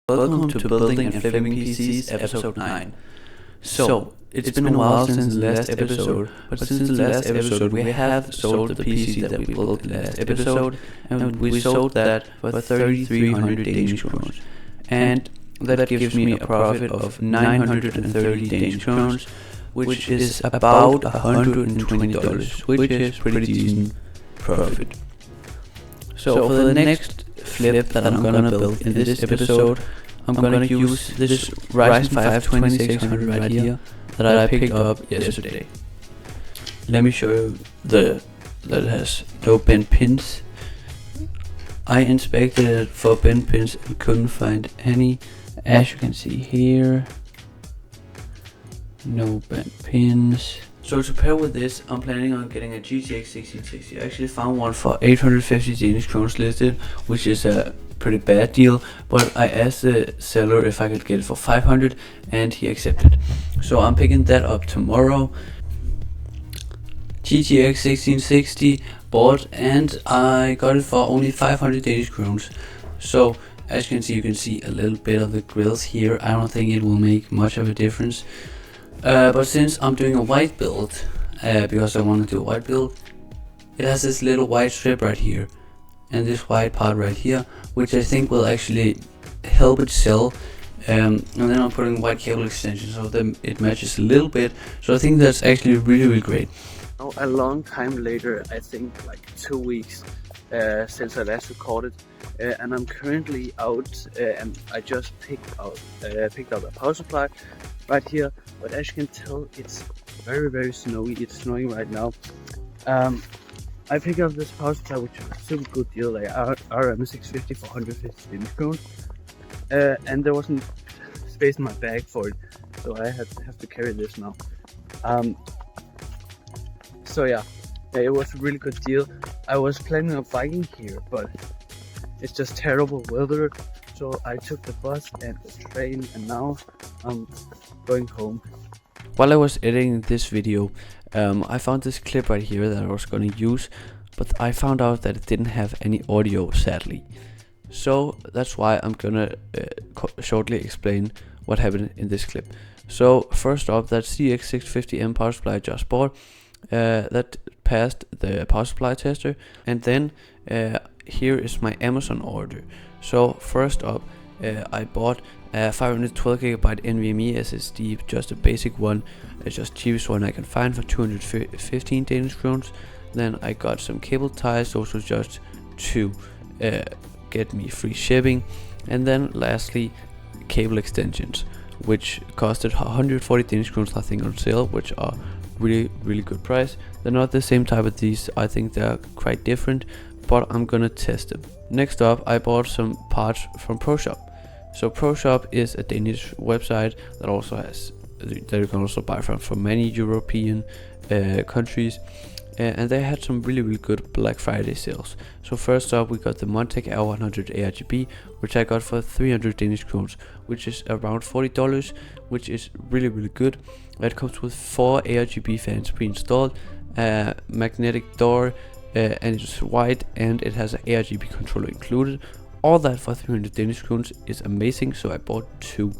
Welcome to Building and Flipping PCs episode 9. So, it's been a while since the last episode, but since the last episode we have sold the PC that we built in the last episode, and we sold that for 3,300 Danish kroners. And that gives me a profit of 930 Danish kroners, which is about $120, which is pretty decent profit. So for the next flip that I'm gonna build in this episode, I'm gonna use this Ryzen 5 2600 right here that I picked up yesterday. Let me show you that it has no bent pins. I inspected it for bent pins and couldn't find any. As you can see here, no bent pins. So to pair with this, I'm planning on getting a GTX 1660. I actually found one for 850 Danish kroners listed, which is a pretty bad deal, but I asked the seller if I could get it for 500 and he accepted. So I'm picking that up tomorrow. GTX 1660 bought, and I got it for only 500 Danish kroners. So as you can see a little bit of the grills here. I don't think it will make much of a difference. But since I'm doing a white build, because I want to do a white build, it has this little white strip right here and this white part right here, which I think will actually help it sell. And then I'm putting white cable extensions so then it matches a little bit. So I think that's actually really great. Now, a long time later, I think like 2 weeks since I last recorded, and I'm currently out, and I just picked up a power supply right here. But as you can tell, it's very snowy. It's snowing right now. I picked up this power supply, which is a super good deal, like RM650 for 150 Danish kroners, and there wasn't space in my bag for it, so I have to carry this now. So yeah, it was a really good deal. I was planning on Viking here, but it's just terrible weather, so I took the bus and the train, and now I'm going home. While I was editing this video, I found this clip right here that I was going to use, but I found out that it didn't have any audio, sadly. So that's why I'm gonna shortly explain what happened in this clip. So first off, that CX650M power supply I just bought, that passed the power supply tester, and then here is my Amazon order. So first up, I bought a 512GB NVMe SSD, just a basic one, just cheapest one I can find for 215 Danish kroners. Then I got some cable ties, also just to get me free shipping, and then lastly cable extensions, which costed 140 Danish kroners I think on sale, which are really good price. They're not the same type of these, I think they're quite different, but I'm gonna test them. Next up, I bought some parts from ProShop. So ProShop is a Danish website that also has, that you can also buy from many European countries, and they had some really good Black Friday sales. So first up, we got the Montech Air 100 ARGB, which I got for 300 Danish kroners, which is around $40, which is really good. It comes with 4 ARGB fans pre-installed, magnetic door, and it's white, and it has an ARGB controller included. All that for 300 Danish kroners is amazing, so I bought 2.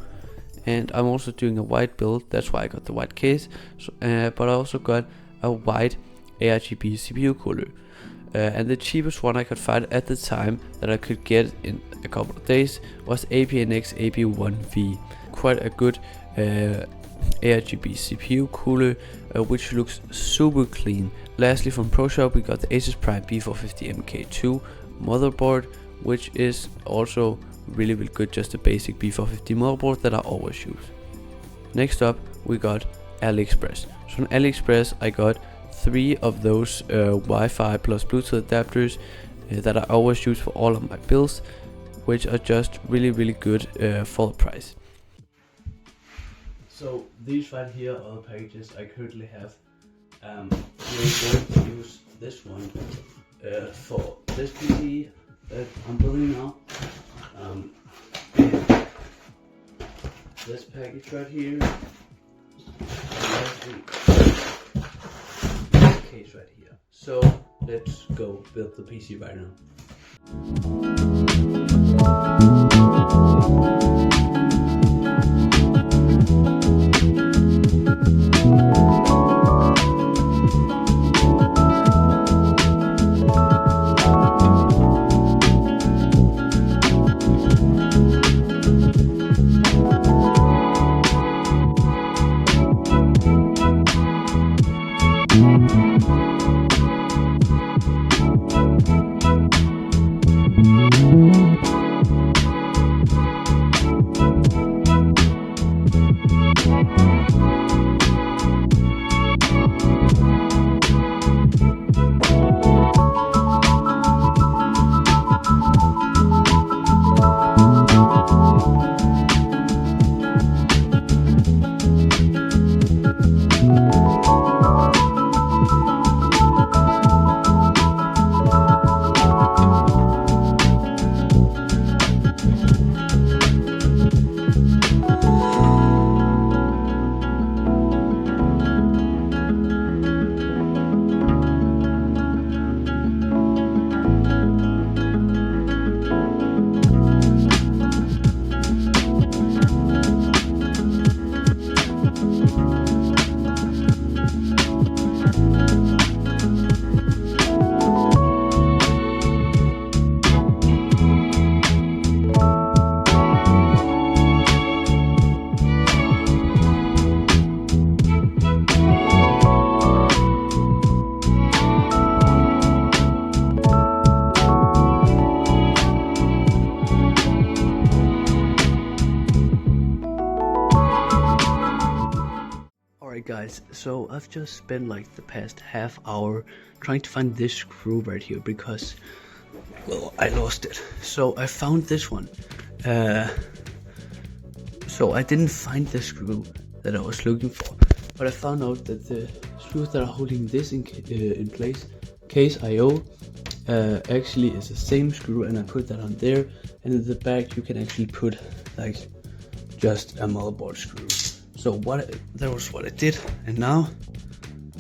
And I'm also doing a white build, that's why I got the white case. So, but I also got a white ARGB CPU cooler. And the cheapest one I could find at the time that I could get in a couple of days was APNX AP1V. Quite a good ARGB CPU cooler, which looks super clean. Lastly, from ProShop we got the ASUS Prime B450 MK2 motherboard, which is also really good, just a basic B450 motherboard that I always use. Next up, we got AliExpress. So on AliExpress I got 3 of those Wi-Fi plus Bluetooth adapters that I always use for all of my builds, which are just really good for the price. So these right here are the packages I currently have. We're going to use this one for this PC that I'm building now. This package right here, this case right here. So let's go build the PC right now. Guys, so I've just spent like the past half hour trying to find this screw right here because, well, I lost it. So I found this one. So I didn't find the screw that I was looking for, but I found out that the screws that are holding this in place, case IO, actually is the same screw, and I put that on there, and in the back you can actually put like just a motherboard screw. So that was what I did, and now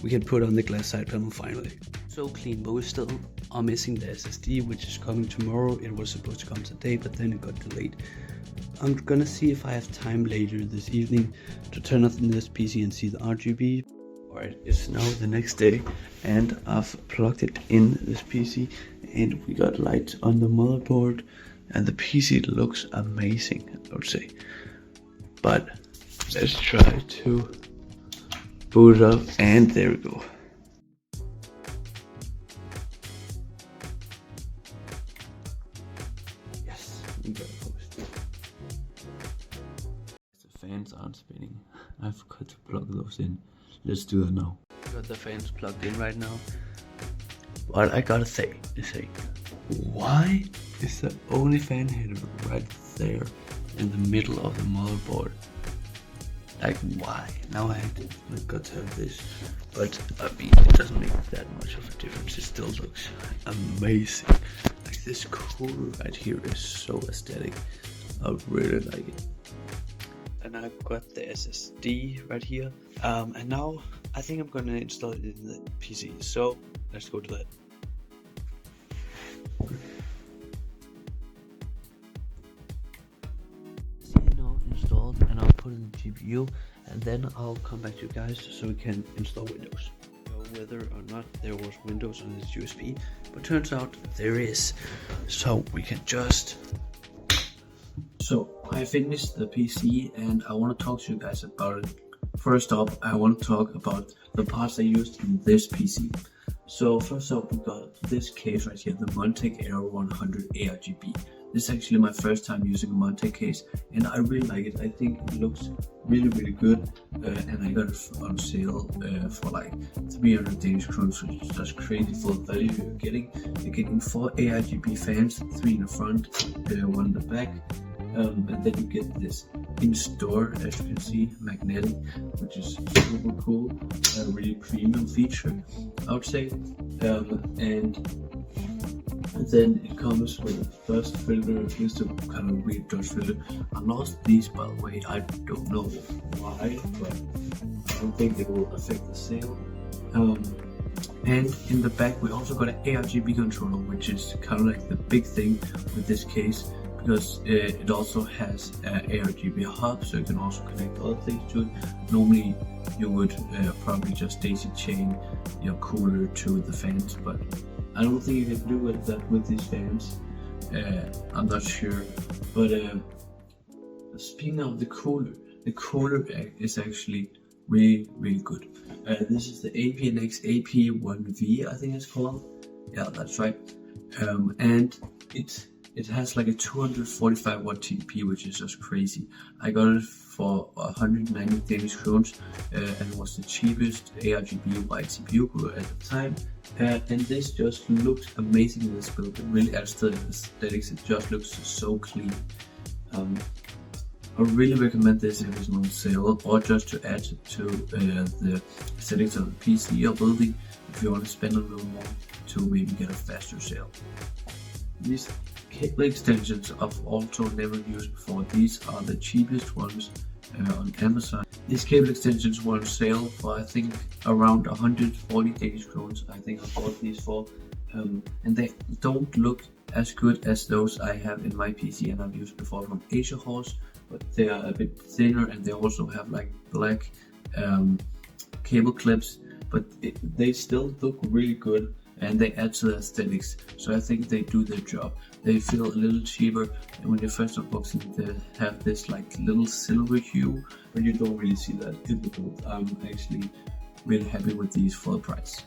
we can put on the glass side panel finally. So clean, but we still are missing the SSD, which is coming tomorrow. It was supposed to come today, but then it got delayed. I'm gonna see if I have time later this evening to turn on this PC and see the RGB. Alright, it's now the next day, and I've plugged it in this PC, and we got light on the motherboard, and the PC looks amazing, I would say. But let's try to boot it up, and there we go. Yes, we got a post. The fans aren't spinning. I forgot to plug those in. Let's do that now. Got the fans plugged in right now. But I gotta say, why is the only fan header right there in the middle of the motherboard? Like, why? Now I got to have this, but I mean, it doesn't make that much of a difference. It still looks amazing. Like, this cooler right here is so aesthetic. I really like it. And I've got the SSD right here. And now I think I'm gonna install it in the PC. So let's go to that. Installed, and I'll put in the GPU, and then I'll come back to you guys so we can install Windows. Whether or not there was Windows on this USB, but turns out there is, so we can just. So I finished the PC, and I want to talk to you guys about it. First off, I want to talk about the parts I used in this PC. So first off, we got this case right here, the Montech Air 100 ARGB. This is actually my first time using a Montech case, and I really like it. I think it looks really good, and I got it on sale for like 300 Danish kroner, which is just crazy for the value you're getting. You're getting 4 ARGB fans, 3 in the front, 1 in the back, and then you get this in-store, as you can see, magnetic, which is super cool, a really premium feature, I would say, and then it comes with a dust filter. It's a kind of weird dust filter. I lost these, by the way. I don't know why, but I don't think it will affect the sale. And in the back we also got an ARGB controller, which is kind of like the big thing with this case, because it also has an ARGB hub, so you can also connect other things to it. Normally you would probably just daisy chain your cooler to the fans, but I don't think you can do that with these fans. I'm not sure, but speaking of the cooler is actually really good. This is the APNX AP1V, I think it's called. Yeah, that's right. And it has like a 245 watt TDP, which is just crazy. I got it for 190 Danish kroner, and was the cheapest ARGB White CPU cooler at the time. And this just looks amazing in this build. It really adds to the aesthetics. It just looks so clean. I really recommend this if it's on sale, or just to add to the aesthetics of the PC you're building, if you want to spend a little more to maybe get a faster sale. These cable extensions I've also never used before. These are the cheapest ones on Amazon. These cable extensions were on sale for I think around 140 Danish kroner. I think I bought these for, and they don't look as good as those I have in my PC and I've used before from ASUS, but they are a bit thinner, and they also have like black cable clips, but they still look really good, and they add to the aesthetics, so I think they do their job. They feel a little cheaper, and when you first unboxing, they have this like little silver hue, but you don't really see that in the build. I'm actually really happy with these for the price.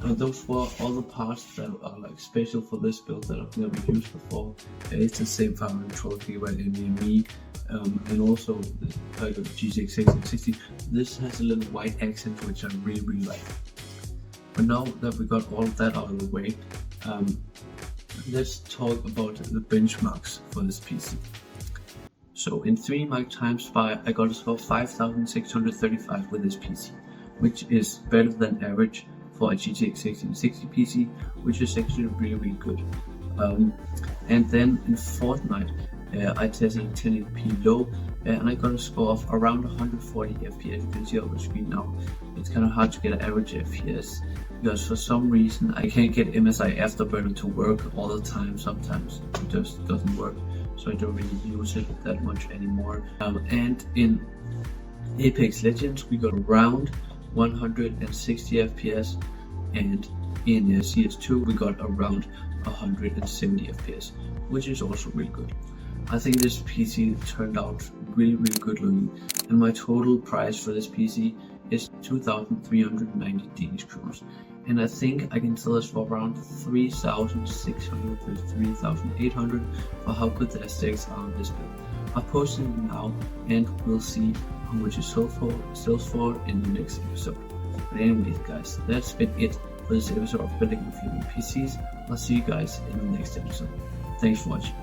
Those were all the parts that are like special for this build that I've never used before. It's the same 512GB NVMe, and also the GTX 1660. This has a little white accent which I really like. But now that we got all of that out of the way, let's talk about the benchmarks for this PC. So in 3 Mark times 5, I got a score of 5635 with this PC, which is better than average for a GTX 1660 PC, which is actually really good. And then in Fortnite, I tested 1080p low, and I got a score of around 140 FPS. You can see on the screen now. It's kind of hard to get an average FPS because for some reason I can't get MSI Afterburner to work all the time. Sometimes it just doesn't work, so I don't really use it that much anymore. And in Apex Legends, we got around 160 FPS, and in CS2 we got around 170 FPS, which is also really good. I think this PC turned out really good looking, and my total price for this PC is 2,390 Danish crowns, and I think I can sell this for around 3,600 to 3,800 for how good the aesthetics are on this build. I'll post it now, and we'll see how much it sells for in the next episode. But anyways guys, that's been it for this episode of Building and Flipping PCs. I'll see you guys in the next episode. Thanks for watching.